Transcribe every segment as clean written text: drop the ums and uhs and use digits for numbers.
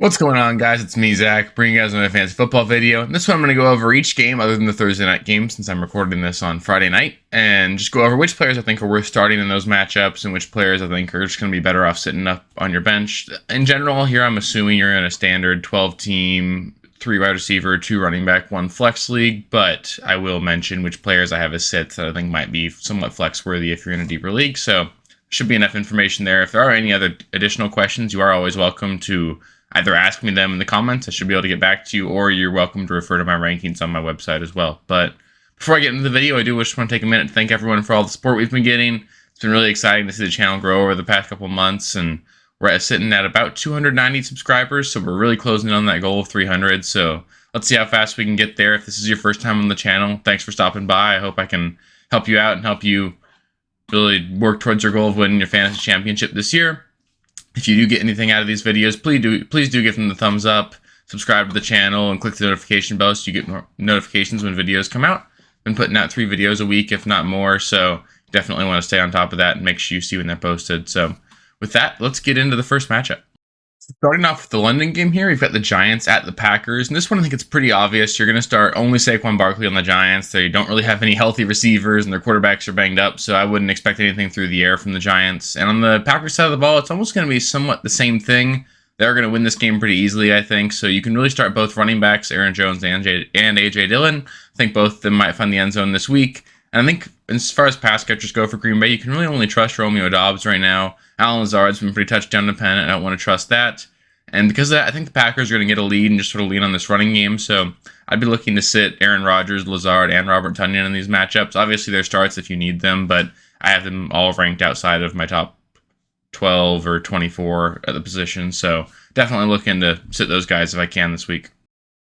What's going on, guys? It's me, Zach, bringing you guys another fantasy football video. And this one I'm going to go over each game other than the Thursday night game since I'm recording this on Friday night and just go over which players I think are worth starting in those matchups and which players I think are just going to be better off sitting up on your bench. In general, here I'm assuming you're in a standard 12-team, 3 wide receiver, 2 running back, 1 flex league, but I will mention which players I have as sits that I think might be somewhat flex worthy if you're in a deeper league. So should be enough information there. If there are any other additional questions, you are always welcome to either ask me them in the comments. I should be able to get back to you, or you're welcome to refer to my rankings on my website as well. But before I get into the video, I do just want to take a minute to thank everyone for all the support we've been getting. It's been really exciting to see the channel grow over the past couple months, and we're sitting at about 290 subscribers, so we're really closing in on that goal of 300. So let's see how fast we can get there. If this is your first time on the channel, thanks for stopping by. I hope I can help you out and help you really work towards your goal of winning your fantasy championship this year. If you do get anything out of these videos, please do give them the thumbs up, subscribe to the channel, and click the notification bell so you get more notifications when videos come out. I've been putting out 3 videos a week, if not more, so definitely want to stay on top of that and make sure you see when they're posted. So with that, let's get into the first matchup. Starting off with the London game here, we've got the Giants at the Packers, and this one I think it's pretty obvious. You're going to start only Saquon Barkley on the Giants. They don't really have any healthy receivers, and their quarterbacks are banged up, so I wouldn't expect anything through the air from the Giants. And on the Packers side of the ball, it's almost going to be somewhat the same thing. They're going to win this game pretty easily, I think, so you can really start both running backs, Aaron Jones and A.J. Dillon. I think both of them might find the end zone this week. And I think as far as pass catchers go for Green Bay, you can really only trust Romeo Doubs right now. Allen Lazard's been pretty touchdown dependent. I don't want to trust that. And because of that, I think the Packers are going to get a lead and just sort of lean on this running game. So I'd be looking to sit Aaron Rodgers, Lazard, and Robert Tonyan in these matchups. Obviously, their starts if you need them, but I have them all ranked outside of my top 12 or 24 at the position. So definitely looking to sit those guys if I can this week.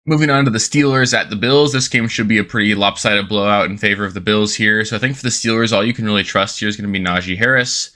Moving on to the Steelers at the Bills. This game should be a pretty lopsided blowout in favor of the Bills here. So I think for the Steelers, all you can really trust here is going to be Najee Harris.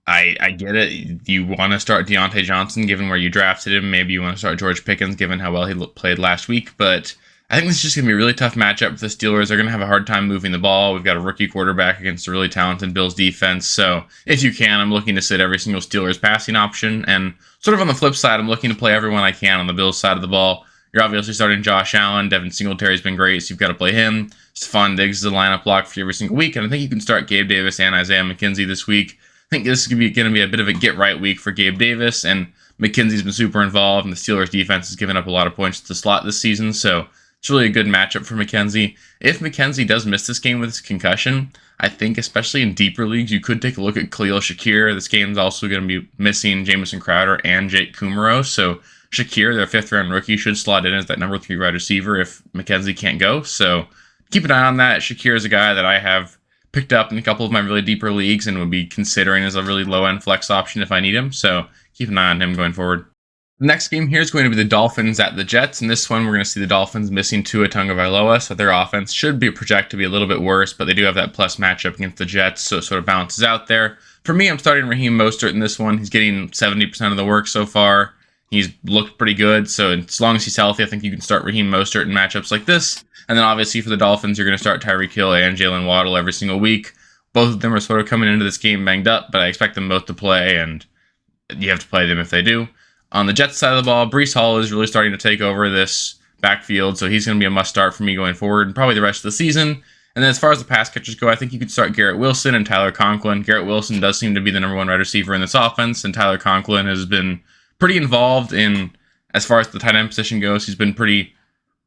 I get it. You want to start Deontay Johnson given where you drafted him. Maybe you want to start George Pickens given how well he played last week. But I think this is just going to be a really tough matchup for the Steelers. They're going to have a hard time moving the ball. We've got a rookie quarterback against a really talented Bills defense. So if you can, I'm looking to sit every single Steelers passing option. And sort of on the flip side, I'm looking to play everyone I can on the Bills side of the ball. You're obviously starting Josh Allen. Devin Singletary's been great, so you've got to play him. Stephon Diggs is a lineup block for you every single week. And I think you can start Gabe Davis and Isaiah McKenzie this week. I think this is going to be a bit of a get-right week for Gabe Davis, and McKenzie's been super involved, and the Steelers' defense has given up a lot of points to the slot this season, so it's really a good matchup for McKenzie. If McKenzie does miss this game with his concussion, I think especially in deeper leagues, you could take a look at Khalil Shakir. This game's also going to be missing Jamison Crowder and Jake Kumaro, so Shakir, their 5th-round rookie, should slot in as that number 3 wide receiver if McKenzie can't go, so keep an eye on that. Shakir is a guy that I have picked up in a couple of my really deeper leagues and would be considering as a really low-end flex option if I need him. So keep an eye on him going forward. The next game here is going to be the Dolphins at the Jets. In this one, we're going to see the Dolphins missing Tua Tagovailoa, so their offense should be projected to be a little bit worse, but they do have that plus matchup against the Jets, so it sort of balances out there. For me, I'm starting Raheem Mostert in this one. He's getting 70% of the work so far. He's looked pretty good, so as long as he's healthy, I think you can start Raheem Mostert in matchups like this. And then obviously for the Dolphins, you're going to start Tyreek Hill and Jalen Waddle every single week. Both of them are sort of coming into this game banged up, but I expect them both to play, and you have to play them if they do. On the Jets side of the ball, Breece Hall is really starting to take over this backfield, so he's going to be a must-start for me going forward and probably the rest of the season. And then as far as the pass catchers go, I think you could start Garrett Wilson and Tyler Conklin. Garrett Wilson does seem to be the number 1 wide receiver in this offense, and Tyler Conklin has been pretty involved in, as far as the tight end position goes, he's been pretty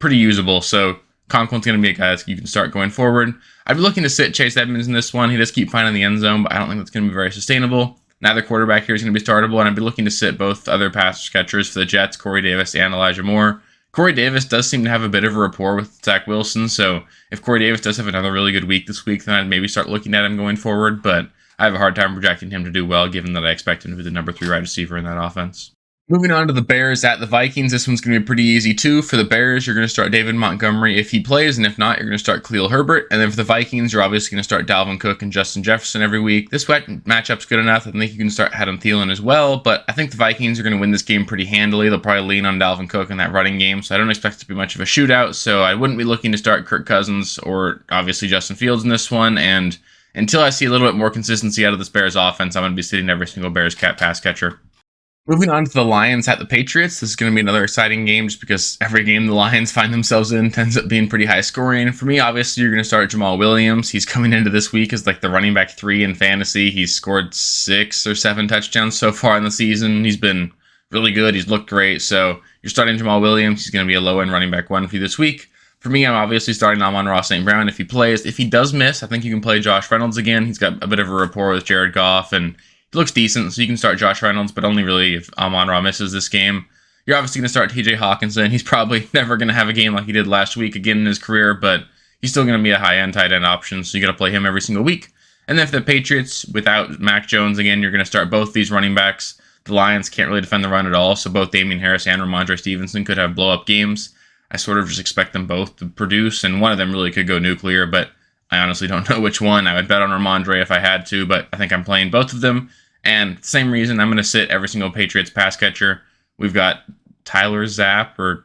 usable, so Conklin's going to be a guy that you can start going forward. I'd be looking to sit Chase Edmonds in this one. He does keep finding the end zone, but I don't think that's going to be very sustainable. Neither quarterback here is going to be startable, and I'd be looking to sit both other pass catchers for the Jets, Corey Davis and Elijah Moore. Corey Davis does seem to have a bit of a rapport with Zach Wilson, so if Corey Davis does have another really good week this week, then I'd maybe start looking at him going forward, but I have a hard time projecting him to do well, given that I expect him to be the number 3 wide receiver in that offense. Moving on to the Bears at the Vikings, this one's going to be pretty easy too. For the Bears, you're going to start David Montgomery if he plays, and if not, you're going to start Khalil Herbert. And then for the Vikings, you're obviously going to start Dalvin Cook and Justin Jefferson every week. This matchup's good enough. I think you can start Adam Thielen as well, but I think the Vikings are going to win this game pretty handily. They'll probably lean on Dalvin Cook in that running game, so I don't expect it to be much of a shootout. So I wouldn't be looking to start Kirk Cousins or obviously Justin Fields in this one, and until I see a little bit more consistency out of this Bears offense, I'm going to be sitting every single Bears pass catcher. Moving on to the Lions at the Patriots. This is going to be another exciting game just because every game the Lions find themselves in tends up being pretty high scoring. For me, obviously, you're going to start Jamal Williams. He's coming into this week as like the running back 3 in fantasy. He's scored 6 or 7 touchdowns so far in the season. He's been really good. He's looked great. So you're starting Jamal Williams. He's going to be a low-end running back 1 for you this week. For me, I'm obviously starting Amon-Ra St. Brown if he plays. If he does miss, I think you can play Josh Reynolds again. He's got a bit of a rapport with Jared Goff, and he looks decent, so you can start Josh Reynolds, but only really if Amon-Ra misses this game. You're obviously going to start TJ Hawkinson. He's probably never going to have a game like he did last week again in his career, but he's still going to be a high-end tight end option, so you got to play him every single week. And then for the Patriots, without Mac Jones again, you're going to start both these running backs. The Lions can't really defend the run at all, so both Damian Harris and Ramondre Stevenson could have blow-up games. I sort of just expect them both to produce, and one of them really could go nuclear, but I honestly don't know which one. I would bet on Ramondre if I had to, but I think I'm playing both of them. And same reason, I'm going to sit every single Patriots pass catcher. We've got Tyler Zapp, or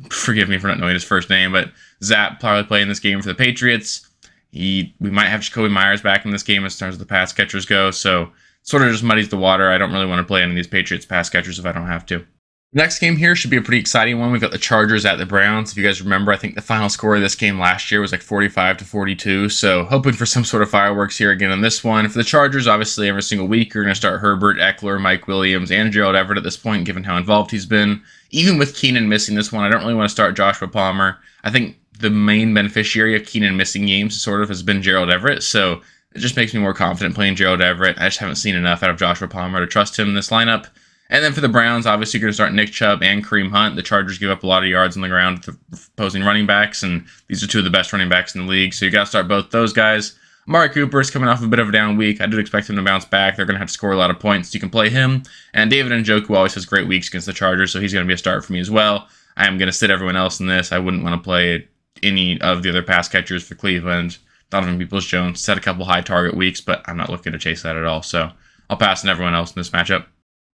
forgive me for not knowing his first name, but Zapp probably playing this game for the Patriots. We might have Jacoby Myers back in this game as far as the pass catchers go, so sort of just muddies the water. I don't really want to play any of these Patriots pass catchers if I don't have to. Next game here should be a pretty exciting one. We've got the Chargers at the Browns. If you guys remember, I think the final score of this game last year was like 45-42. So hoping for some sort of fireworks here again on this one. For the Chargers, obviously every single week you're going to start Herbert, Eckler, Mike Williams, and Gerald Everett at this point, given how involved he's been. Even with Keenan missing this one, I don't really want to start Joshua Palmer. I think the main beneficiary of Keenan missing games sort of has been Gerald Everett. So it just makes me more confident playing Gerald Everett. I just haven't seen enough out of Joshua Palmer to trust him in this lineup. And then for the Browns, obviously you're going to start Nick Chubb and Kareem Hunt. The Chargers give up a lot of yards on the ground to opposing running backs, and these are two of the best running backs in the league, so you got to start both those guys. Amari Cooper is coming off a bit of a down week. I do expect him to bounce back. They're going to have to score a lot of points. You can play him. And David Njoku always has great weeks against the Chargers, so he's going to be a start for me as well. I am going to sit everyone else in this. I wouldn't want to play any of the other pass catchers for Cleveland. Donovan Peoples-Jones set a couple high target weeks, but I'm not looking to chase that at all, so I'll pass on everyone else in this matchup.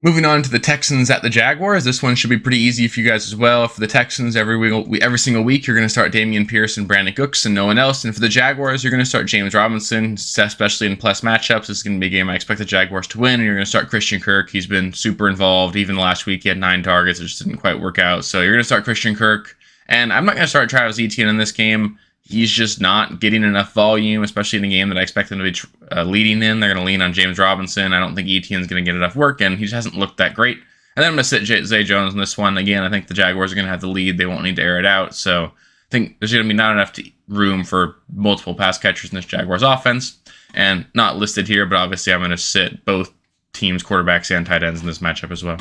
Moving on to the Texans at the Jaguars. This one should be pretty easy for you guys as well. For the Texans, every single week, you're going to start Dameon Pierce and Brandon Cooks and no one else. And for the Jaguars, you're going to start James Robinson, especially in plus matchups. This is going to be a game I expect the Jaguars to win. And you're going to start Christian Kirk. He's been super involved. Even last week, he had 9 targets. It just didn't quite work out. So you're going to start Christian Kirk. And I'm not going to start Travis Etienne in this game. He's just not getting enough volume, especially in a game that I expect him to be leading in. They're going to lean on James Robinson. I don't think Etienne's going to get enough work, and he just hasn't looked that great. And then I'm going to sit Zay Jones in this one. Again, I think the Jaguars are going to have the lead. They won't need to air it out. So I think there's going to be not enough room for multiple pass catchers in this Jaguars offense. And not listed here, but obviously I'm going to sit both teams' quarterbacks and tight ends in this matchup as well.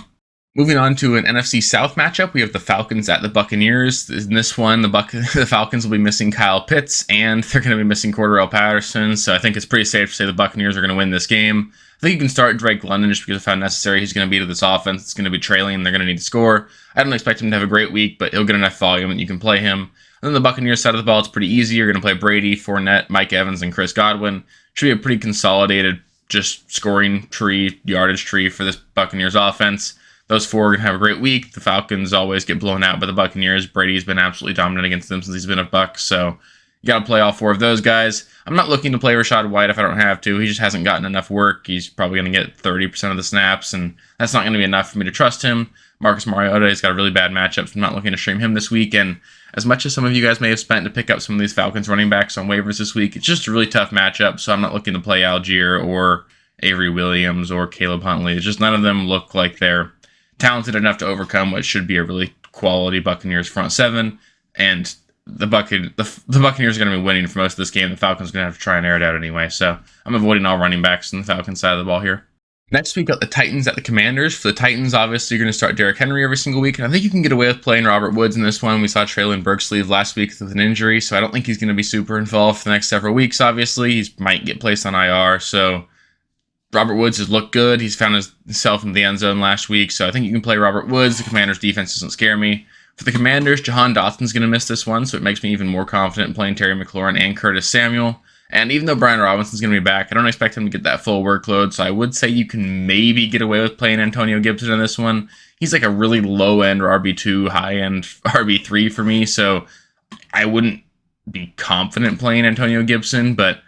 Moving on to an NFC South matchup, we have the Falcons at the Buccaneers. In this one, the Falcons will be missing Kyle Pitts, and they're going to be missing Cordarrelle Patterson, so I think it's pretty safe to say the Buccaneers are going to win this game. I think you can start Drake London just because of how necessary he's going to be to this offense. It's going to be trailing, and they're going to need to score. I don't expect him to have a great week, but he'll get enough volume that you can play him. And then the Buccaneers side of the ball, it's pretty easy. You're going to play Brady, Fournette, Mike Evans, and Chris Godwin. Should be a pretty consolidated just scoring tree, yardage tree for this Buccaneers offense. Those four are going to have a great week. The Falcons always get blown out by the Buccaneers. Brady's been absolutely dominant against them since he's been a Buck, so you got to play all 4 of those guys. I'm not looking to play Rachaad White if I don't have to. He just hasn't gotten enough work. He's probably going to get 30% of the snaps, and that's not going to be enough for me to trust him. Marcus Mariota has got a really bad matchup, so I'm not looking to stream him this week. And as much as some of you guys may have spent to pick up some of these Falcons running backs on waivers this week, it's just a really tough matchup, so I'm not looking to play Algier or Avery Williams or Caleb Huntley. It's just none of them look like they're talented enough to overcome what should be a really quality Buccaneers front 7, and the Buccaneers are going to be winning for most of this game. The Falcons are going to have to try and air it out anyway, so I'm avoiding all running backs on the Falcons side of the ball here. Next, we got the Titans at the Commanders. For the Titans, obviously, you're going to start Derrick Henry every single week, and I think you can get away with playing Robert Woods in this one. We saw Treylon Burks leave last week with an injury, so I don't think he's going to be super involved for the next several weeks, obviously. He might get placed on IR, so Robert Woods has looked good. He's found himself in the end zone last week, so I think you can play Robert Woods. The Commanders' defense doesn't scare me. For the Commanders, Jahan Dotson's going to miss this one, so it makes me even more confident in playing Terry McLaurin and Curtis Samuel. And even though Brian Robinson's going to be back, I don't expect him to get that full workload, so I would say you can maybe get away with playing Antonio Gibson in this one. He's like a really low-end RB2, high-end RB3 for me, so I wouldn't be confident playing Antonio Gibson, but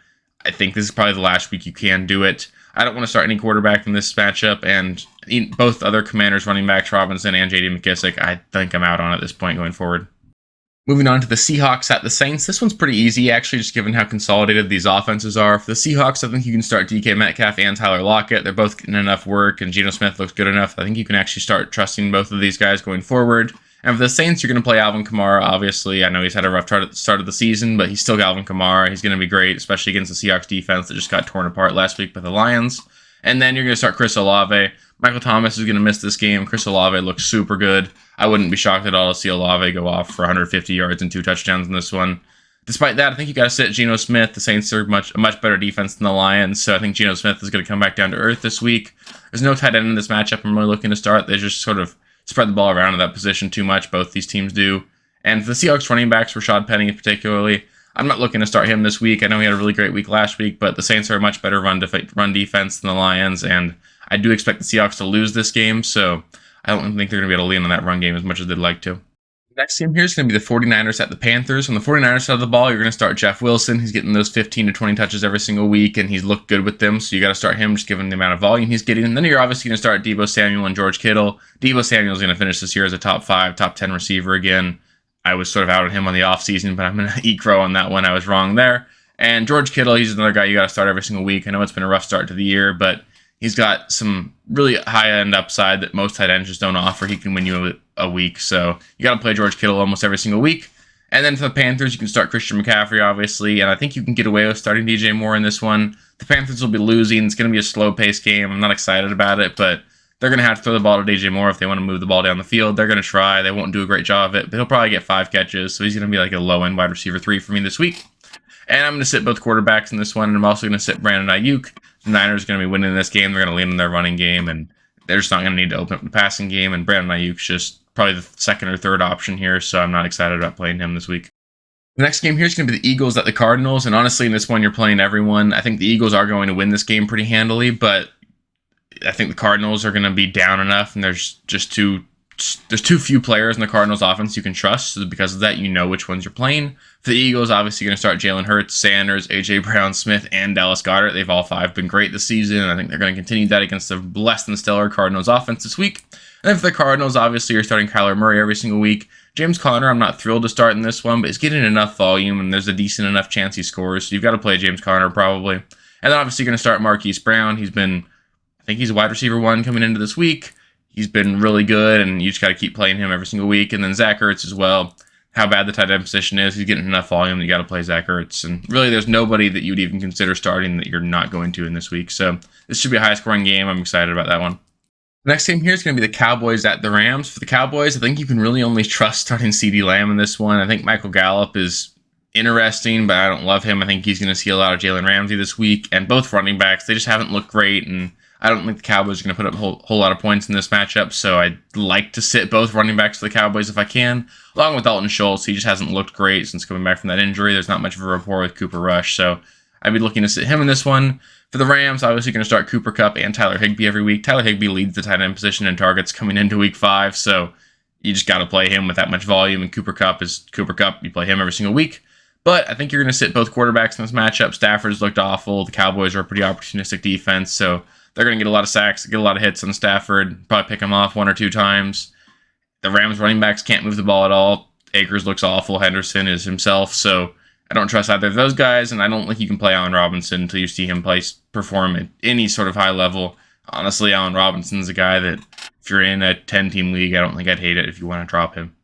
I think this is probably the last week you can do it. I don't want to start any quarterback in this matchup, and both other Commanders running backs, Robinson and J.D. McKissick, I think I'm out on at this point going forward. Moving on to the Seahawks at the Saints. This one's pretty easy, actually, just given how consolidated these offenses are. For the Seahawks, I think you can start DK Metcalf and Tyler Lockett. They're both getting enough work, and Geno Smith looks good enough. I think you can actually start trusting both of these guys going forward. And for the Saints, you're going to play Alvin Kamara, obviously. I know he's had a rough start at the start of the season, but he's still Alvin Kamara. He's going to be great, especially against the Seahawks defense that just got torn apart last week by the Lions. And then you're going to start Chris Olave. Michael Thomas is going to miss this game. Chris Olave looks super good. I wouldn't be shocked at all to see Olave go off for 150 yards and 2 touchdowns in this one. Despite that, I think you got to sit Geno Smith. The Saints are a much better defense than the Lions, so I think Geno Smith is going to come back down to earth this week. There's no tight end in this matchup I'm really looking to start. They just sort of spread the ball around in that position too much. Both these teams do. And for the Seahawks running backs, Rashad Penny particularly, I'm not looking to start him this week. I know he had a really great week last week, but the Saints are a much better run defense than the Lions, and I do expect the Seahawks to lose this game, so I don't think they're going to be able to lean on that run game as much as they'd like to. Next game here is going to be the 49ers at the Panthers. On the 49ers side of the ball, you're going to start Jeff Wilson. He's getting those 15 to 20 touches every single week, and he's looked good with them, so you got to start him just given the amount of volume he's getting. And then you're obviously going to start Deebo Samuel and George Kittle. Deebo Samuel is going to finish this year as a top 5, top 10 receiver again. I was sort of out on him on the offseason, but I'm going to eat crow on that one. I was wrong there. And George Kittle, he's another guy you got to start every single week. I know it's been a rough start to the year, but he's got some really high-end upside that most tight ends just don't offer. He can win you a week. So you got to play George Kittle almost every single week. And then for the Panthers, you can start Christian McCaffrey, obviously. And I think you can get away with starting DJ Moore in this one. The Panthers will be losing. It's going to be a slow-paced game. I'm not excited about it, but they're going to have to throw the ball to DJ Moore if they want to move the ball down the field. They're going to try. They won't do a great job of it, but he'll probably get 5 catches. So he's going to be like a low-end wide receiver 3 for me this week. And I'm going to sit both quarterbacks in this one, and I'm also going to sit Brandon Ayuk. The Niners are going to be winning this game. They're going to lean on their running game, and they're just not going to need to open up the passing game. And Brandon Ayuk's just probably the second or third option here, so I'm not excited about playing him this week. The next game here is going to be the Eagles at the Cardinals, and honestly, in this one, you're playing everyone. I think the Eagles are going to win this game pretty handily, but I think the Cardinals are going to be down enough, and there's too few players in the Cardinals offense you can trust. So because of that, you know which ones you're playing. For the Eagles, obviously, you're going to start Jalen Hurts, Sanders, A.J. Brown, Smith, and Dallas Goedert. They've all 5 been great this season, and I think they're going to continue that against the less than stellar Cardinals offense this week. And then for the Cardinals, obviously, you're starting Kyler Murray every single week. James Conner, I'm not thrilled to start in this one, but he's getting enough volume, and there's a decent enough chance he scores, so you've got to play James Conner probably. And then obviously, you're going to start Marquise Brown. I think he's a wide receiver 1 coming into this week. He's been really good, and you just got to keep playing him every single week. And then Zach Ertz as well. How bad the tight end position is, he's getting enough volume that you got to play Zach Ertz. And really, there's nobody that you'd even consider starting that you're not going to in this week. So this should be a high-scoring game. I'm excited about that one. The next game here is going to be the Cowboys at the Rams. For the Cowboys, I think you can really only trust starting CeeDee Lamb in this one. I think Michael Gallup is interesting, but I don't love him. I think he's going to see a lot of Jalen Ramsey this week. And both running backs, they just haven't looked great, and I don't think the Cowboys are going to put up a whole lot of points in this matchup, so I'd like to sit both running backs for the Cowboys if I can, along with Dalton Schultz. He just hasn't looked great since coming back from that injury. There's not much of a rapport with Cooper Rush, so I'd be looking to sit him in this one. For the Rams, obviously going to start Cooper Kupp and Tyler Higbee every week. Tyler Higbee leads the tight end position in targets coming into week 5, so you just got to play him with that much volume, and Cooper Kupp is Cooper Kupp. You play him every single week. But I think you're going to sit both quarterbacks in this matchup. Stafford's looked awful. The Cowboys are a pretty opportunistic defense, so they're going to get a lot of sacks, get a lot of hits on Stafford, probably pick him off 1 or 2 times. The Rams running backs can't move the ball at all. Akers looks awful. Henderson is himself, so I don't trust either of those guys, and I don't think you can play Allen Robinson until you see him perform at any sort of high level. Honestly, Allen Robinson's a guy that if you're in a 10-team league, I don't think I'd hate it if you want to drop him.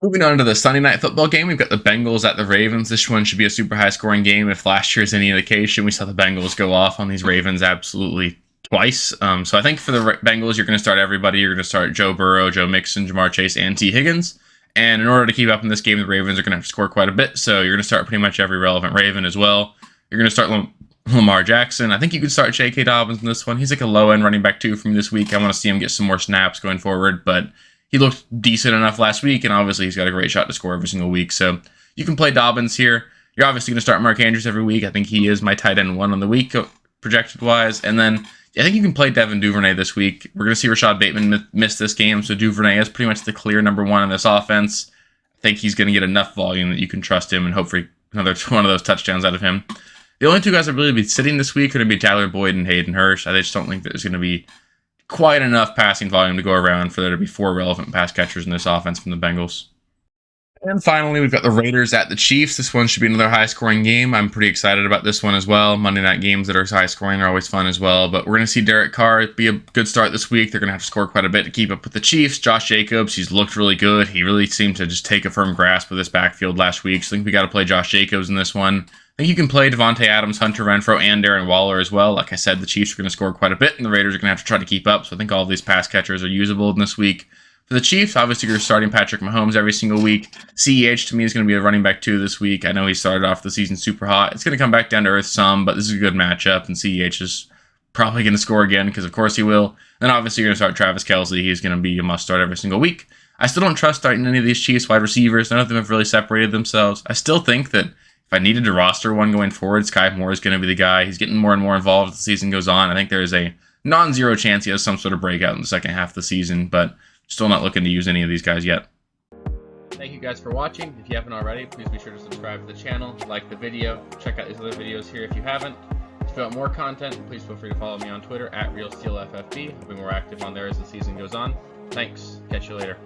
Moving on to the Sunday night football game, we've got the Bengals at the Ravens. This one should be a super high-scoring game. If last year's any indication, we saw the Bengals go off on these Ravens absolutely twice. So I think for the Bengals, you're going to start everybody. You're going to start Joe Burrow, Joe Mixon, Jamar Chase, and T. Higgins. And in order to keep up in this game, the Ravens are going to have to score quite a bit. So you're going to start pretty much every relevant Raven as well. You're going to start Lamar Jackson. I think you could start J.K. Dobbins in this one. He's like a low-end running back, too, from this week. I want to see him get some more snaps going forward. But he looked decent enough last week, and obviously he's got a great shot to score every single week. So you can play Dobbins here. You're obviously going to start Mark Andrews every week. I think he is my tight end 1 on the week, projected-wise. And then I think you can play Devin Duvernay this week. We're going to see Rashad Bateman miss this game, so Duvernay is pretty much the clear number 1 in this offense. I think he's going to get enough volume that you can trust him and hopefully another one of those touchdowns out of him. The only 2 guys that really be sitting this week are going to be Tyler Boyd and Hayden Hurst. I just don't think there's going to be quite enough passing volume to go around for there to be 4 relevant pass catchers in this offense from the Bengals. And finally, we've got the Raiders at the Chiefs. This one should be another high-scoring game. I'm pretty excited about this one as well. Monday night games that are high-scoring are always fun as well. But we're going to see Derek Carr be a good start this week. They're going to have to score quite a bit to keep up with the Chiefs. Josh Jacobs, he's looked really good. He really seemed to just take a firm grasp of this backfield last week. So I think we got to play Josh Jacobs in this one. I think you can play Devontae Adams, Hunter Renfrow, and Darren Waller as well. Like I said, the Chiefs are going to score quite a bit, and the Raiders are going to have to try to keep up. So I think all of these pass catchers are usable in this week. For the Chiefs, obviously you're starting Patrick Mahomes every single week. CEH to me is going to be a running back 2 this week. I know he started off the season super hot. It's going to come back down to earth some, but this is a good matchup, and CEH is probably going to score again because of course he will. Then obviously you're going to start Travis Kelce. He's going to be a must start every single week. I still don't trust starting any of these Chiefs wide receivers. None of them have really separated themselves. I still think that if I needed to roster one going forward, Sky Moore is going to be the guy. He's getting more and more involved as the season goes on. I think there is a non-zero chance he has some sort of breakout in the second half of the season, but still not looking to use any of these guys yet. Thank you guys for watching. If you haven't already, please be sure to subscribe to the channel, like the video, check out these other videos here if you haven't. If you want more content, please feel free to follow me on Twitter at RealSteelFFB. I'll be more active on there as the season goes on. Thanks. Catch you later.